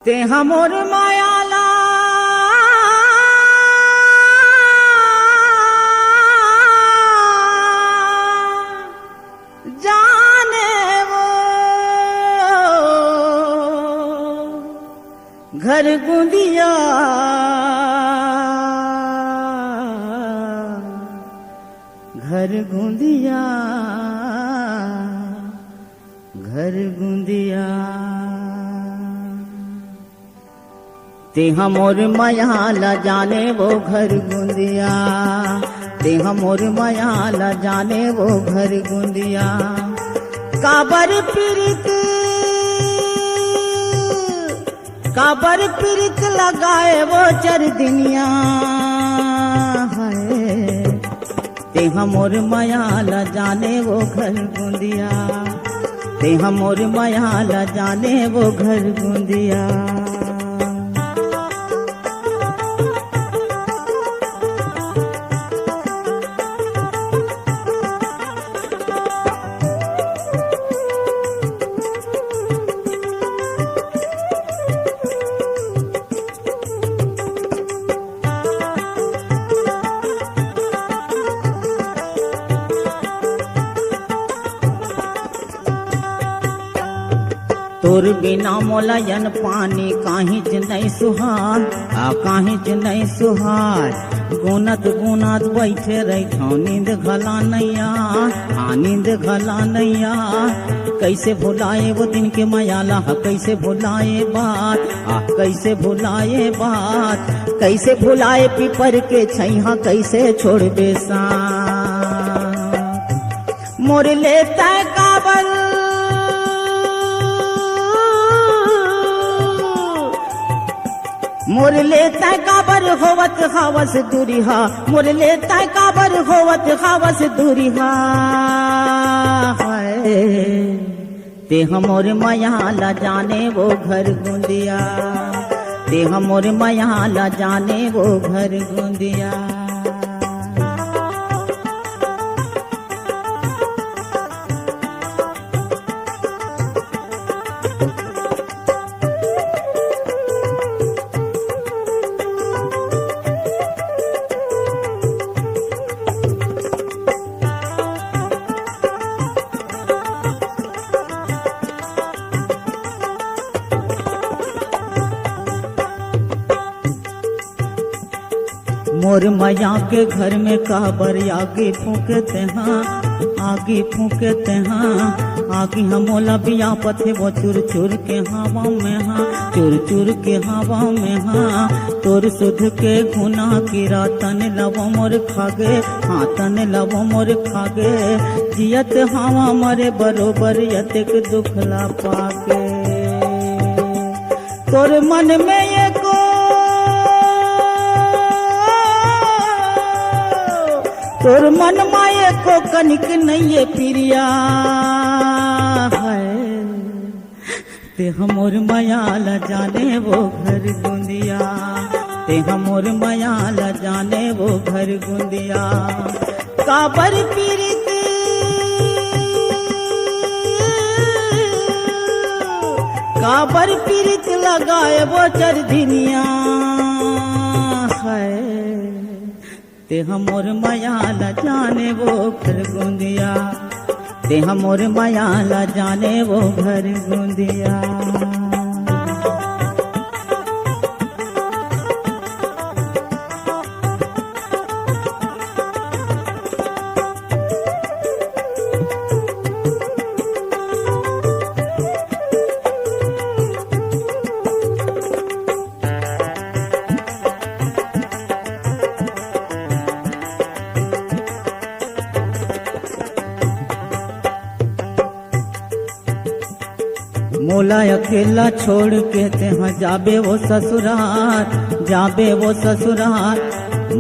ते हमोर मायाला जाने वो घर गुंदिया घर गुंदिया घर गुंदिया ते हमोर मायाला जाने वो घर गुंदिया ते हमोर मायाला जाने वो घर गुंदिया काबर पीरित लगाए वो चर दिनिया है ते हमोर मायाला जाने वो घर गुंदिया ते हमोर मायाला जाने वो घर गुंदिया तोर बिना मोलायन पानी काहिच नहीं सुहार काहिच नहीं सुहार गुनत गुनत बैठे रही नींद घला नैया नींद घला नैया कैसे भुलाए वो दिन के मायाला कैसे भुलाए बात कैसे भुलाए बात कैसे भुलाए पीपर के छैहा कैसे छोड़ बेसा मोर लेता काबल मोर लेता काबर होवत हवस दूरिहा मोर लेता काबर होवत हवस दूरिहा ते हमोर मायाला जाने वो घर गुंदिया ते हमोर मायाला जाने वो घर गुंदिया मोर माया के घर में काबर आगे फूकते आगे फूकते आगे हमोला बिया पथे वो चुर चुर के हवा में चुर चुर के हवा में तोर सुध के गुना कीरा तन लवो मोर खागे तन लवो मोर खागे जियत हवा मरे बरोबर यतिक दुखला पागे तोर मन में ये को तोर मन माये को कनिक नहीं ये प्रिया है ते हमोर मायाला जाने वो घर गुंदिया ते हमोर मायाला जाने वो घर गुंदिया काबर पीरित लगाए वो चर दिनिया है ते हमोर मायाला जाने वो घर गुंदिया ते हमोर मायाला जाने वो घर गुंदिया मोला अकेला छोड़ के तेहा जाबे वो ससुराल जाबे वो ससुराल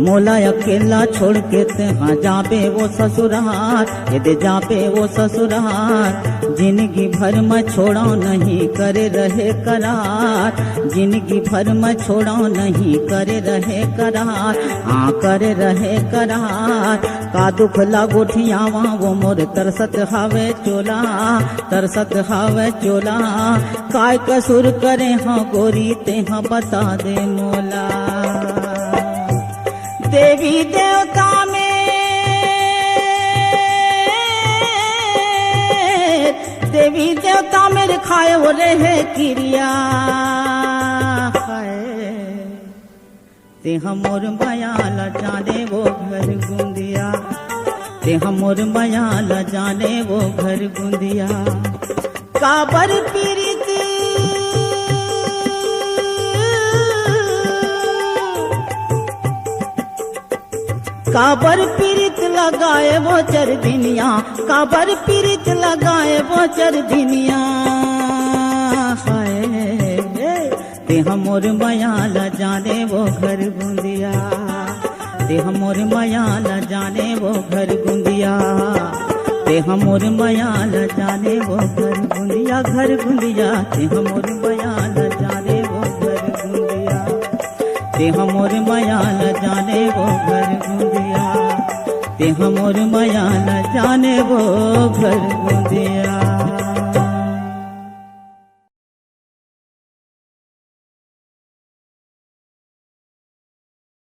मोला अकेला छोड़ के तेहा जाबे वो ससुराल यदि जाबे वो ससुराल जिंदगी भर में छोड़ा नहीं करे रहे करार जिंदगी भर में छोड़ा नहीं करे रहे करार करे रहे करार का दुख लागोठियावा वो मोर तरसत हावे चोला, तरसत हावे चोला। काय कसूर करे हाँ गोरी तेहा बता दे मोला। देवी देवता में, देवी देवता मेरे खाए वो रहे क्रिया, ते हमोर मायाला जाने वो घर गुंदिया, ते हमोर मायाला जाने वो घर गुंदिया। काबर पीरित काबर पीरित लगाए वो चरदिनिया, काबर पीरित लगाए वो चरदिनिया। ते हमोर मायाला जाने वो घर गुंदिया, ते हमोर मायाला जाने वो घर गुंदिया, ते हमोर मायाला जाने वो घर गुंदिया, घर गुंदिया। ते हमोर मायाला जाने वो घर गुंदिया, ते हमोर मायाला जाने वो घर गुंदिया, ते हमोर मायाला जाने वो घर गुंदिया।